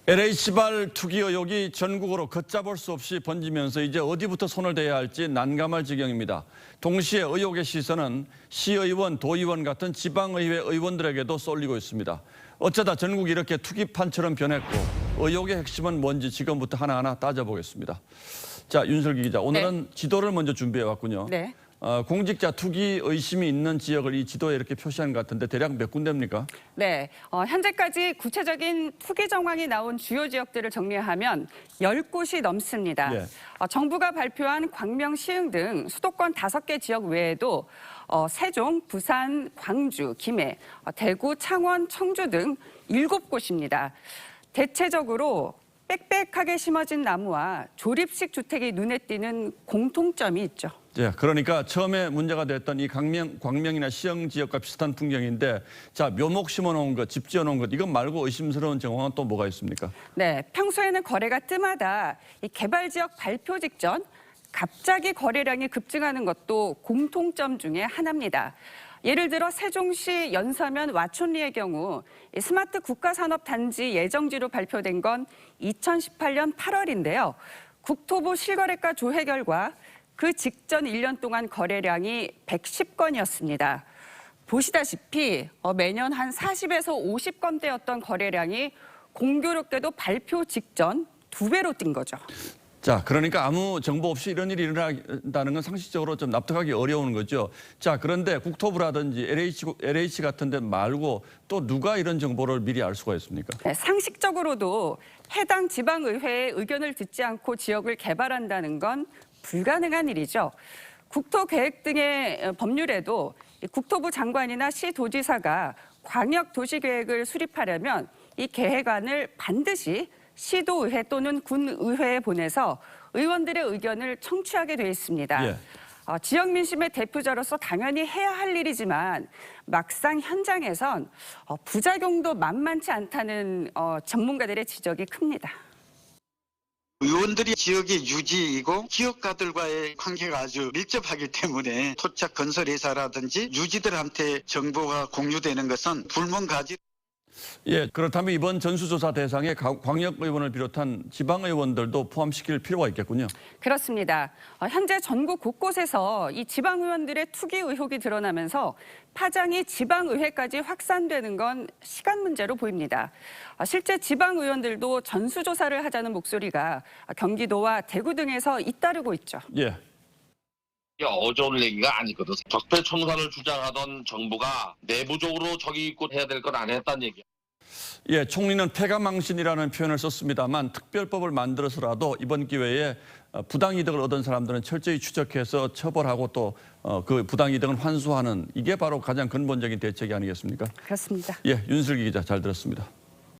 LH발 투기 의혹이 전국으로 걷잡을 수 없이 번지면서 이제 어디부터 손을 대야 할지 난감할 지경입니다. 동시에 의혹의 시선은 시의원, 도의원 같은 지방의회 의원들에게도 쏠리고 있습니다. 어쩌다 전국이 이렇게 투기판처럼 변했고 의혹의 핵심은 뭔지 지금부터 하나하나 따져보겠습니다. 자, 윤슬기 기자, 오늘은 지도를 먼저 준비해왔군요. 네. 공직자 투기 의심이 있는 지역을 이 지도에 이렇게 표시한 것 같은데 대략 몇 군데입니까? 네, 현재까지 구체적인 투기 정황이 나온 주요 지역들을 정리하면 10곳이 넘습니다. 예. 정부가 발표한 광명, 시흥 등 수도권 5개 지역 외에도 세종, 부산, 광주, 김해, 대구, 창원, 청주 등 7곳입니다. 대체적으로 빽빽하게 심어진 나무와 조립식 주택이 눈에 띄는 공통점이 있죠. 예, 그러니까 처음에 문제가 됐던 이 광명이나 시흥 지역과 비슷한 풍경인데, 자, 묘목 심어놓은 것, 집 지어놓은 것, 이것 말고 의심스러운 정황은 또 뭐가 있습니까? 네, 평소에는 거래가 뜸하다 이 개발 지역 발표 직전 갑자기 거래량이 급증하는 것도 공통점 중에 하나입니다. 예를 들어 세종시 연서면 와촌리의 경우 스마트 국가산업단지 예정지로 발표된 건 2018년 8월인데요. 국토부 실거래가 조회 결과 그 직전 1년 동안 거래량이 110건이었습니다. 보시다시피 매년 한 40에서 50건대였던 거래량이 공교롭게도 발표 직전 2배로 뛴 거죠. 자, 그러니까 아무 정보 없이 이런 일이 일어난다는 건 상식적으로 좀 납득하기 어려운 거죠. 자, 그런데 국토부라든지 LH 같은 데 말고 또 누가 이런 정보를 미리 알 수가 있습니까? 네, 상식적으로도 해당 지방의회의 의견을 듣지 않고 지역을 개발한다는 건 불가능한 일이죠. 국토계획 등의 법률에도 국토부 장관이나 시도지사가 광역도시계획을 수립하려면 이 계획안을 반드시 시도의회 또는 군의회에 보내서 의원들의 의견을 청취하게 돼 있습니다. 예. 지역 민심의 대표자로서 당연히 해야 할 일이지만 막상 현장에선 부작용도 만만치 않다는 전문가들의 지적이 큽니다. 의원들이 지역의 유지이고 기업가들과의 관계가 아주 밀접하기 때문에 토착 건설회사라든지 유지들한테 정보가 공유되는 것은 불문가지. 예, 그렇다면 이번 전수조사 대상에 광역의원을 비롯한 지방의원들도 포함시킬 필요가 있겠군요. 그렇습니다. 현재 전국 곳곳에서 이 지방의원들의 투기 의혹이 드러나면서 파장이 지방의회까지 확산되는 건 시간 문제로 보입니다. 실제 지방의원들도 전수조사를 하자는 목소리가 경기도와 대구 등에서 잇따르고 있죠. 예. 어려운 얘기가 아니거든. 적폐청산을 주장하던 정부가 내부적으로 적이 있고 해야 될 건 안 했다는 얘기야. 예, 총리는 폐가망신이라는 표현을 썼습니다만 특별법을 만들어서라도 이번 기회에 부당이득을 얻은 사람들은 철저히 추적해서 처벌하고 또 그 부당이득을 환수하는 이게 바로 가장 근본적인 대책이 아니겠습니까? 그렇습니다. 예, 윤슬기 기자 잘 들었습니다.